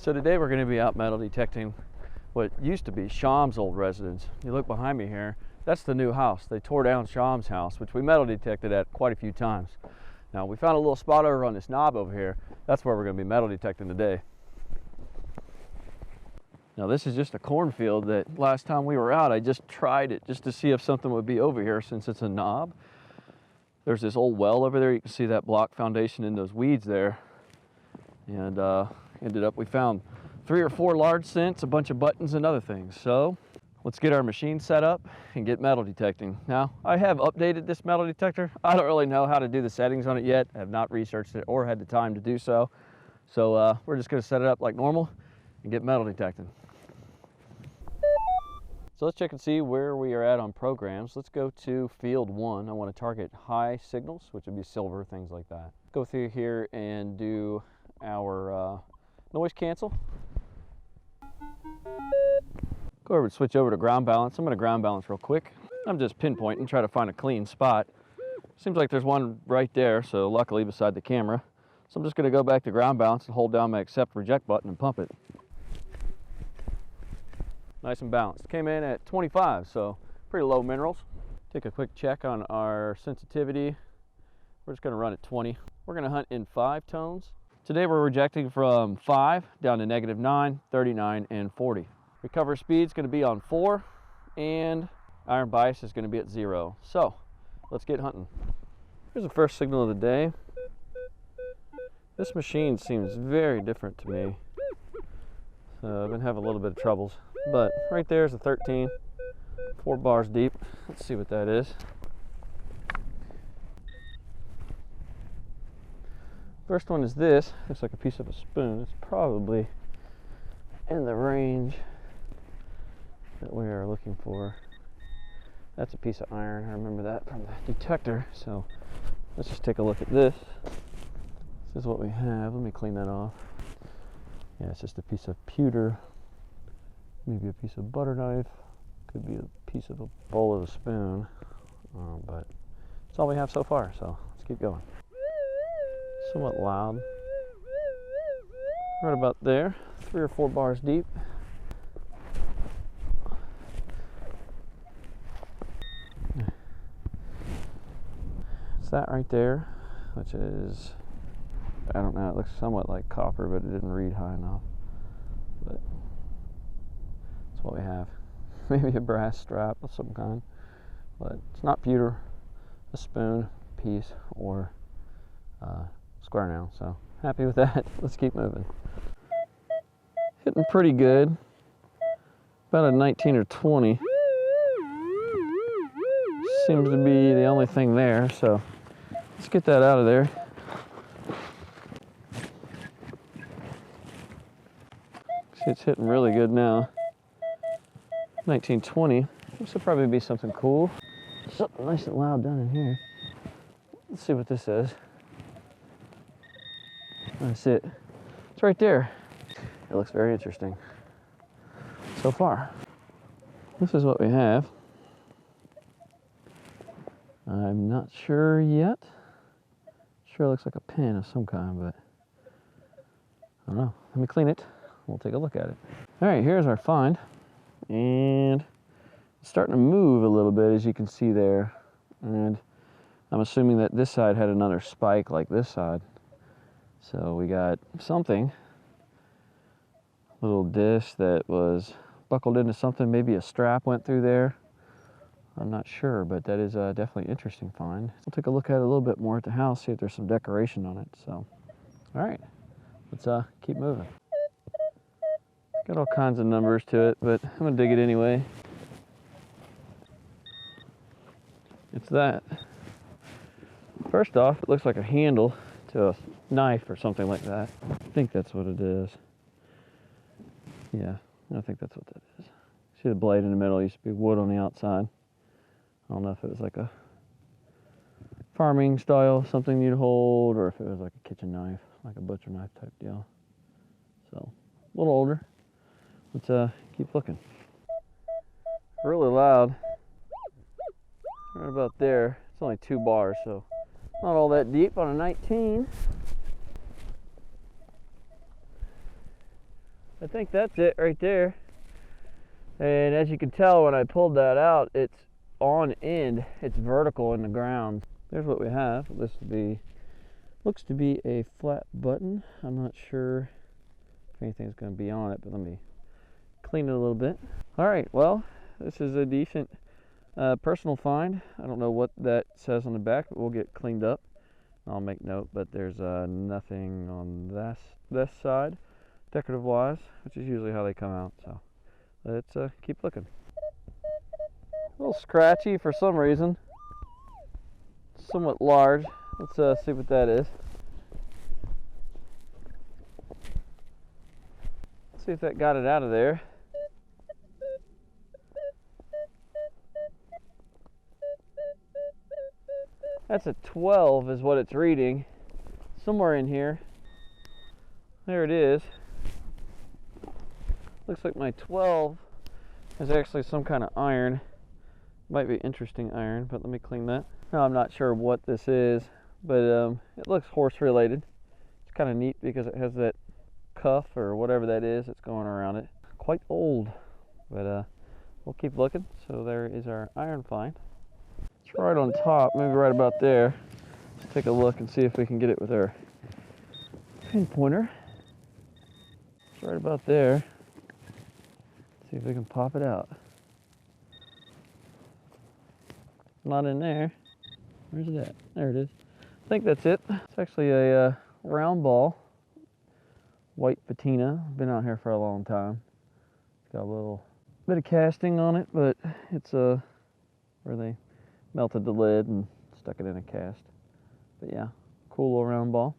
So today we're going to be out metal detecting what used to be Shaum's old residence. You look behind me here, that's the new house. They tore down Shaum's house, which we metal detected at quite a few times. Now we found a little spot over on this knob over here. That's where we're going to be metal detecting today. Now this is just a cornfield that last time we were out, I just tried it just to see if something would be over here since it's a knob. There's this old well over there. You can see that block foundation in those weeds there. And ended up, we found 3 or 4 large scents, a bunch of buttons and other things. So let's get our machine set up and get metal detecting. Now, I have updated this metal detector. I don't really know how to do the settings on it yet. I have not researched it or had the time to do so. So we're just gonna set it up like normal and get metal detecting. So let's check and see where we are at on programs. Let's go to field 1. I want to target high signals, which would be silver, things like that. Go through here and do our noise cancel. Go over and switch over to ground balance. I'm going to ground balance real quick. I'm just pinpointing, try to find a clean spot. Seems like there's one right there, so luckily beside the camera. So I'm just going to go back to ground balance and hold down my accept reject button and pump it. Nice and balanced. Came in at 25, so pretty low minerals. Take a quick check on our sensitivity. We're just going to run at 20. We're going to hunt in 5 tones. Today we're rejecting from 5 down to -9, 39, and 40. Recover speed's going to be on 4, and iron bias is going to be at 0. So let's get hunting. Here's the first signal of the day. This machine seems very different to me. So I've been having a little bit of troubles. But right there's a 13, 4 bars deep. Let's see what that is. First one is this. Looks like a piece of a spoon. It's probably in the range that we are looking for. That's a piece of iron. I remember that from the detector. So let's just take a look at this. This is what we have. Let me clean that off. Yeah, it's just a piece of pewter. Maybe a piece of butter knife, could be a piece of a bowl of a spoon, but that's all we have so far, so let's keep going. Somewhat loud. Right about there, 3 or 4 bars deep. It's that right there, which is, I don't know, it looks somewhat like copper, but it didn't read high enough. But what we have. Maybe a brass strap of some kind, but it's not pewter, a spoon, piece, or square nail. So happy with that. Let's keep moving. Hitting pretty good, about a 19 or 20. Seems to be the only thing there, so let's get that out of there. See, it's hitting really good now. 1920. This will probably be something cool. Something nice and loud down in here. Let's see what this is. That's it. It's right there. It looks very interesting so far. This is what we have. I'm not sure yet. Sure looks like a pen of some kind, but I don't know. Let me clean it. We'll take a look at it. All right, here's our find. And it's starting to move a little bit, as you can see there. And I'm assuming that this side had another spike like this side. So we got something, a little disc that was buckled into something. Maybe a strap went through there. I'm not sure, but that is definitely an interesting find. We'll take a look at it a little bit more at the house, see if there's some decoration on it. So, all right, let's keep moving. Got all kinds of numbers to it, but I'm gonna dig it anyway. It's that. First off, it looks like a handle to a knife or something like that. I think that's what it is. Yeah, I think that's what that is. See the blade in the middle used to be wood on the outside. I don't know if it was like a farming style, something you'd hold, or if it was like a kitchen knife, like a butcher knife type deal. So, a little older. Let's keep looking. Really loud. Right about there. It's only 2 bars, so not all that deep on a 19. I think that's it right there. And as you can tell, when I pulled that out, it's on end. It's vertical in the ground. There's what we have. This would be, looks to be a flat button. I'm not sure if anything's going to be on it, but let me clean it a little bit. All right, well, this is a decent personal find. I don't know what that says on the back, but we'll get cleaned up. I'll make note, but there's nothing on this side, decorative wise, which is usually how they come out. So let's keep looking. A little scratchy for some reason. Somewhat large. Let's see what that is. Let's see if that got it out of there. That's a 12 is what it's reading. Somewhere in here. There it is. Looks like my 12 is actually some kind of iron. Might be interesting iron, but let me clean that. Now I'm not sure what this is, but it looks horse related. It's kind of neat because it has that cuff or whatever that is that's going around it. Quite old, but we'll keep looking. So there is our iron find. It's right on top, maybe right about there. Let's take a look and see if we can get it with our pinpointer. It's right about there. See if we can pop it out. Not in there. Where's it at? There it is. I think that's it. It's actually a round ball, white patina. Been out here for a long time. It's got a little bit of casting on it, but it's where they melted the lid and stuck it in a cast. But yeah, cool little round ball.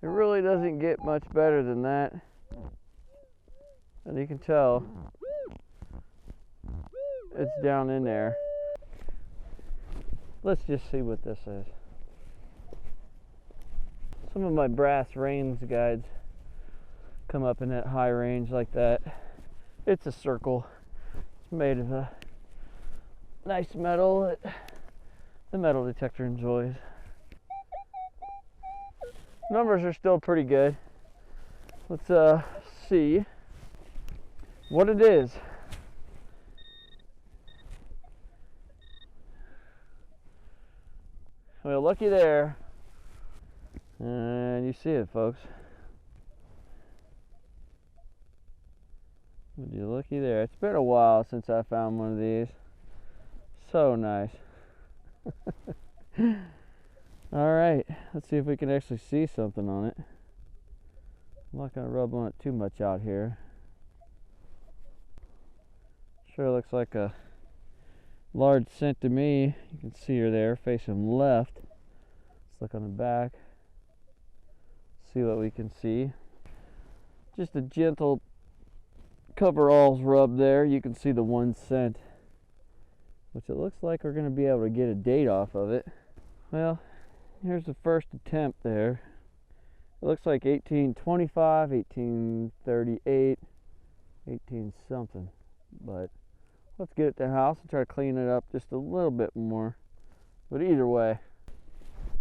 It really doesn't get much better than that. As you can tell, it's down in there. Let's just see what this is. Some of my brass range guides come up in that high range like that. It's a circle. It's made of a nice metal that the metal detector enjoys. Numbers are still pretty good. Let's see what it is. Well, looky there. And you see it, folks. Would you looky there? It's been a while since I found one of these. So nice. All right, let's see if we can actually see something on it. I'm not going to rub on it too much out here. Sure looks like a large cent to me. You can see her there facing left. Let's look on the back. See what we can see. Just a gentle coveralls rub there. You can see the 1 cent, which it looks like we're going to be able to get a date off of it. Well, here's the first attempt there. It looks like 1825, 1838, 18 something. But let's get it to the house and try to clean it up just a little bit more. But either way,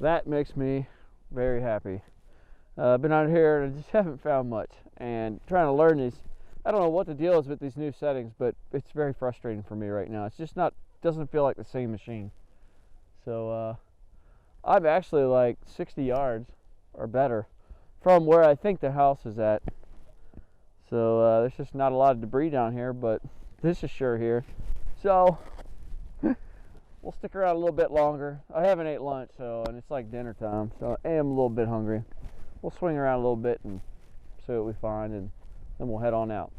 that makes me very happy. I've been out here and I just haven't found much. And trying to learn these, I don't know what the deal is with these new settings, but it's very frustrating for me right now. It's just not, doesn't feel like the same machine. So I'm actually like 60 yards or better from where I think the house is at. So there's just not a lot of debris down here, but this is sure here. So we'll stick around a little bit longer. I haven't ate lunch, and it's like dinner time, so I am a little bit hungry. We'll swing around a little bit and see what we find, and then we'll head on out.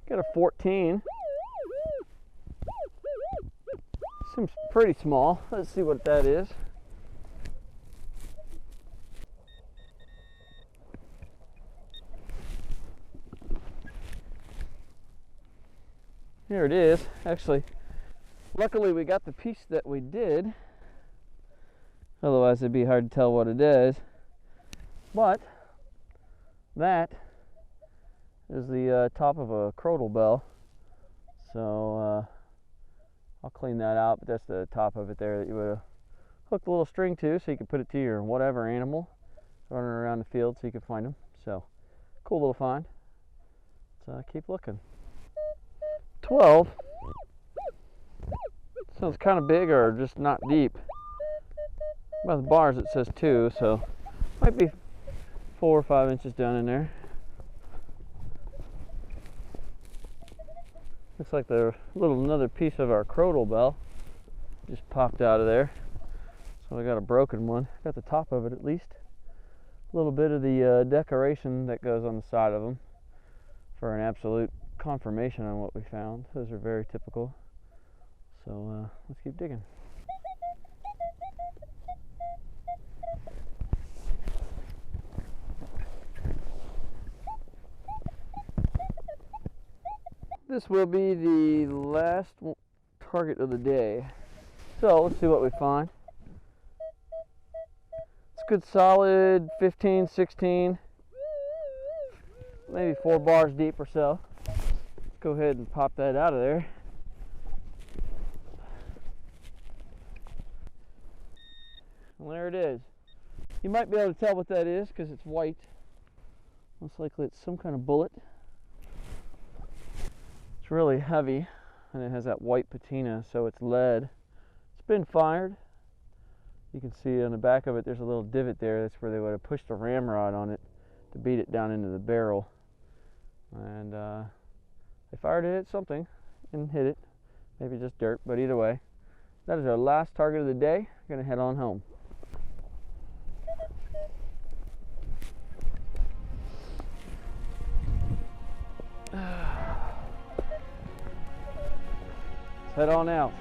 Got a 14. Seems pretty small. Let's see what that is. Here it is. Actually, luckily we got the piece that we did. Otherwise it'd be hard to tell what it is. But that is the top of a crotal bell. So I'll clean that out, but that's the top of it there that you would have hooked a little string to so you could put it to your whatever animal. running around the field so you can find them. So, cool little find. Let's keep looking. 12. Sounds kind of big or just not deep. By the bars it says 2, so might be 4 or 5 inches down in there. Looks like another piece of our crotal bell just popped out of there. So I got a broken one. Got the top of it at least. A little bit of the decoration that goes on the side of them for an absolute confirmation on what we found. Those are very typical. So let's keep digging. This will be the last target of the day. So let's see what we find. It's good solid 15, 16, maybe 4 bars deep or so. Go ahead and pop that out of there. And there it is. You might be able to tell what that is because it's white. Most likely it's some kind of bullet. It's really heavy and it has that white patina, so it's lead. It's been fired. You can see on the back of it there's a little divot there. That's where they would have pushed a ramrod on it to beat it down into the barrel. And they fired it at something and hit it. Maybe just dirt, but either way, that is our last target of the day. We're gonna head on home. Let's head on out.